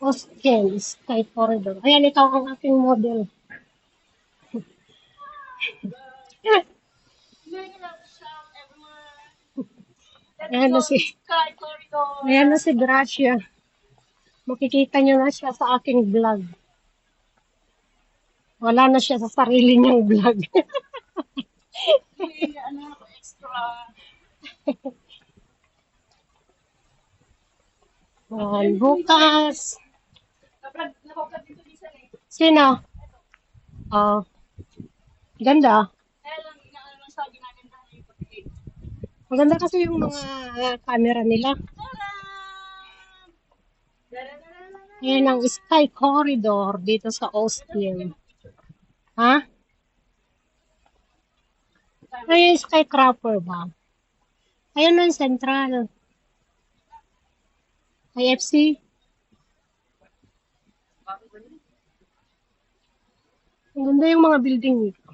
Austin Sky Corridor. Ayan, ikaw ang aking model. Ayan na si, ayan na si Gracia. Makikita niyo na siya sa aking vlog. Wala na siya sa sarili niyang vlog. Ayan, bukas. Sino? Oh, ganda. Maganda kasi yung mga camera nila. Ayan ang Sky Corridor dito sa Austin. Ha? Ay, Skycrapper ba? Ayun na yung Central. IFC. Ang ganda yung mga building dito.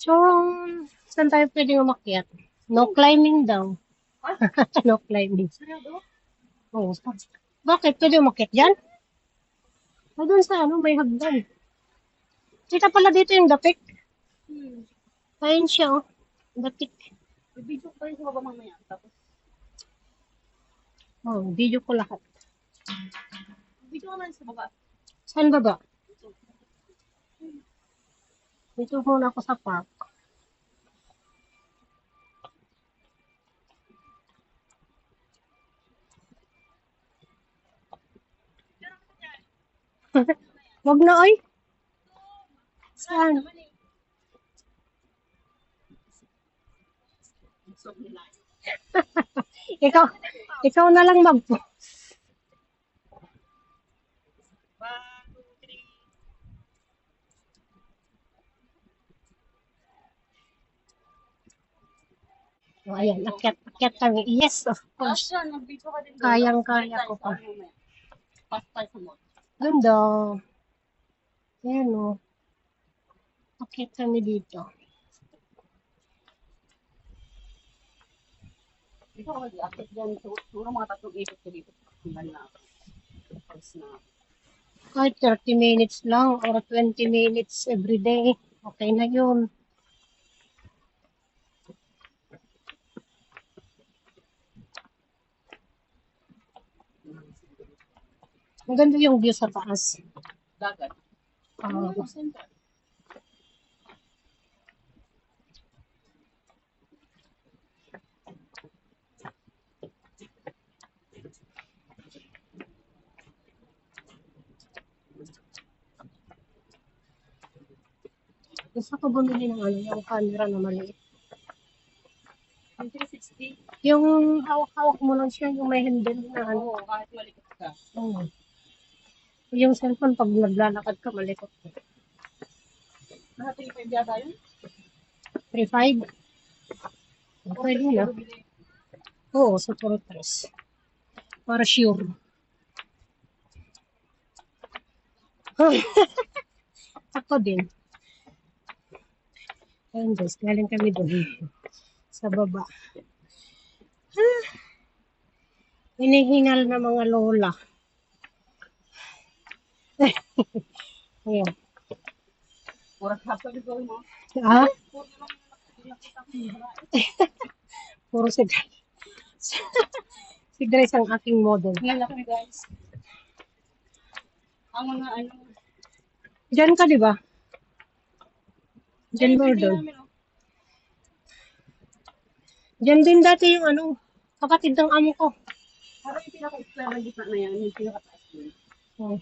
So, saan tayo pwedeng umakyat? No climbing daw. No climbing. Oo. Bakit? Pwede umakyat dyan? O doon sa ano, may hagdan. Kita pala dito yung dapik. Ayun siya, oh. Dapik. Video ko rin sa baba mamaya. Tapos, Oh, video ko lahat. video ko man sa baba. Saan baba? Dito muna ako sa park. Wag na, oy. Saan? Ikaw, ikaw na lang magpo. Oh, ayan, akyat kami. Yes, of course. Asya, nag-video ka din doon. Kayang-kaya ko pa. Pas tayo sa mall. Ganda. Ayan, oh. Akyat kami dito. Dito ako di-akit dyan. Siguro mga 3 ikot ko dito. Tingnan na ako. Tapos na. Kahit 30 minutes lang or 20 minutes every day. Okay na yun. Ang ganda yung view sa taas. Dagat. Ah, Center. gusto ko bumili ng ano, yung camera na maliit. 360. Yung hawak-hawak mo lang siya, yung may handle na ano. Oo, kahit malikot ka. Oh. Yung cellphone, pag naglalakad ka, malikot. Nasa 3.5 yata yun? 3.5? Pwede na. Oo, sa puro 3. Para sure. Ako din. Ayun guys, galing kami doon. Sa baba. Hinihingal na mga lola. Ayan. Oras hapon ito mo. Ha? Puro si Grace. Si Grace ang aking model. Ngayon kami guys. Ang mga ano. Diyan ka, di ba? Diyan ba doon? Diyan din dati yung ano, kapatid ng amo ko. Parang yung pinaka-extra na gitna na yan. Yung pinaka-taas yun. Oh.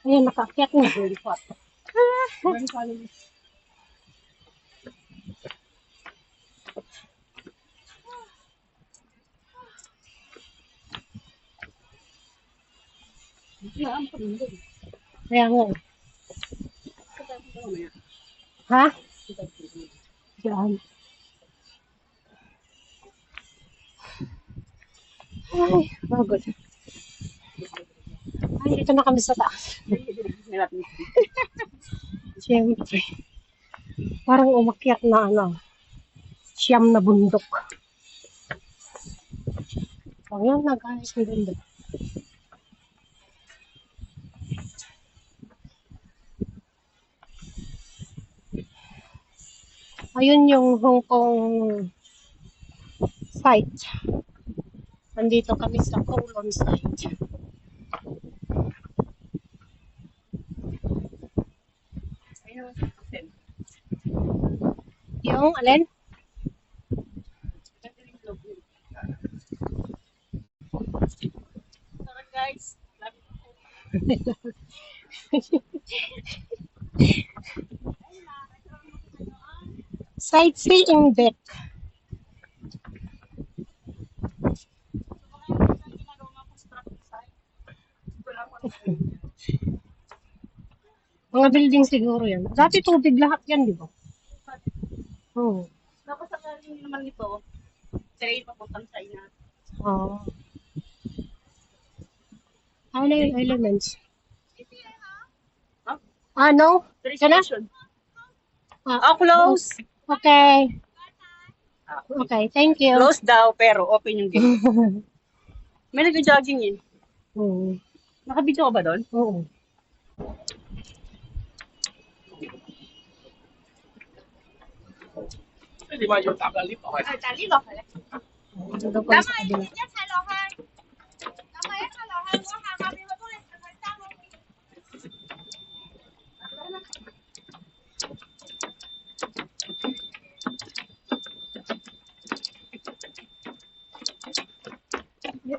Ayan, nakaakyat na. Very fat. Very funny. Kaya nga. Ha? Diyan. Ay, bagod. Ay, dito na kami sa taas. Siyempre, parang umakyat na ano, siyam na bundok. Ayan, nag-ayos ng bundok. Ayun yung Hong Kong site. Nandito kami sa Kowloon site. Ayun. Yung, alin? Tara guys. Sightseeing deck. Mga building siguro yan. Dati tubig lahat yan, di ba? Oo. Tapos ang galing naman nito, train papuntang China. Oh. Ano yung elements? Huh? Ah, no? Train Sana? station. Ah, Close. okay. Ah, Okay, thank you. Close daw, pero open yung gate. May nag-jogging yun. Oo. Nakabidyo ka ba doon? Oo. Di ba yung tagalip? Okay. Tagalip ako. Dito po sa kabila.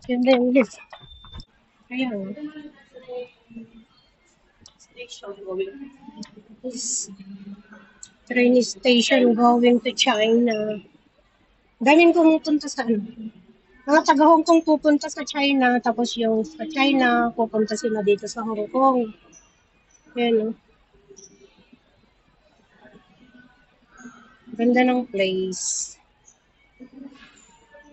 Yun na yung list. Ayan. Station going. This train station going to China. Daming pumupunta sa ano. Mga taga Hong Kong pupunta sa China, tapos yung sa China, pupunta sila dito sa Hong Kong. Ayan, oh. Ganda ng place.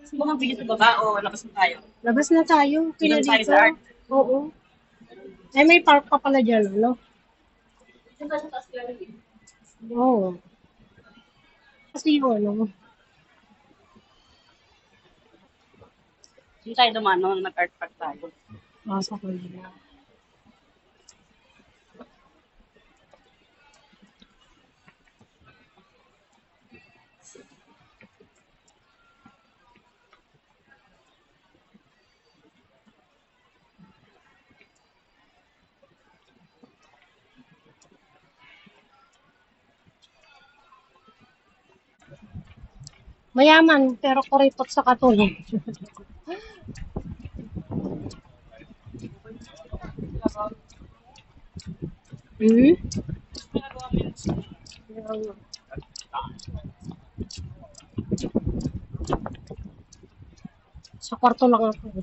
Gusto mo kang video sa baba o labas na tayo? Labas na tayo. Pila Doon tayo dito. sa art. Oo. Ay, may park pa pala dyan, ano? Doon tayo sa taas kaya rin. Oo. Kasi yung ano, Doon tayo dumano, nag-art park tayo. sa kanila. Mayaman, pero kuripot sa katulong. Hmm? Sa kwarto lang ako.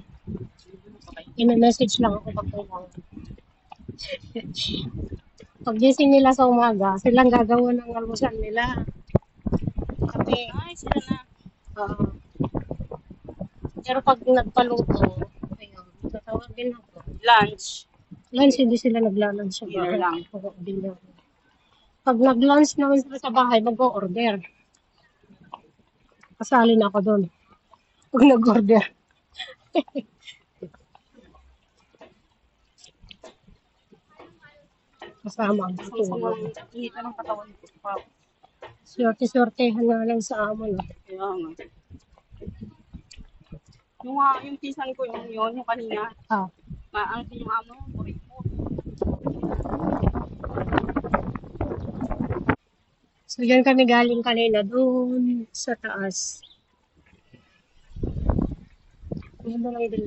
I-message lang ako pag kailangan. Pag gising nila sa umaga, silang gagawa ng almusal nila. Kape. Ay, sila na. Oo. Pero pag nagpaluto, ayun, tatawagin ako. Lunch. Lunch, hindi sila naglalunch sa Dinner bahay. lang. Oo, dinner. Pag nag-lunch naman sila sa bahay, mag-o-order. Kasali na ako doon. Pag nag-order. Kasama ang Sama tutulog. ng init na ng katawan ko. Wow. Swerte-swertehan na lang sa amon. Kaya nga. Yung pinsan ko yung kanina. Ah, Ang yung amo, kurit mo. so yan kami galing kanina doon sa taas. Yan na lang din.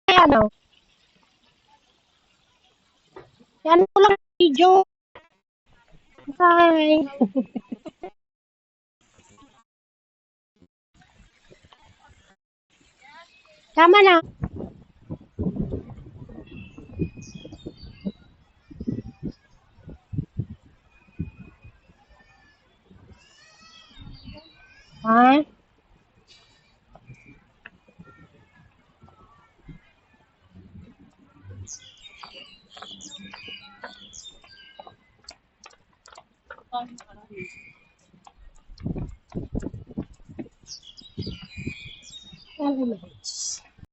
Ay, ano? Yan ko lang video. Bye. Tama na. Ha? Paano nakarami? Ano na?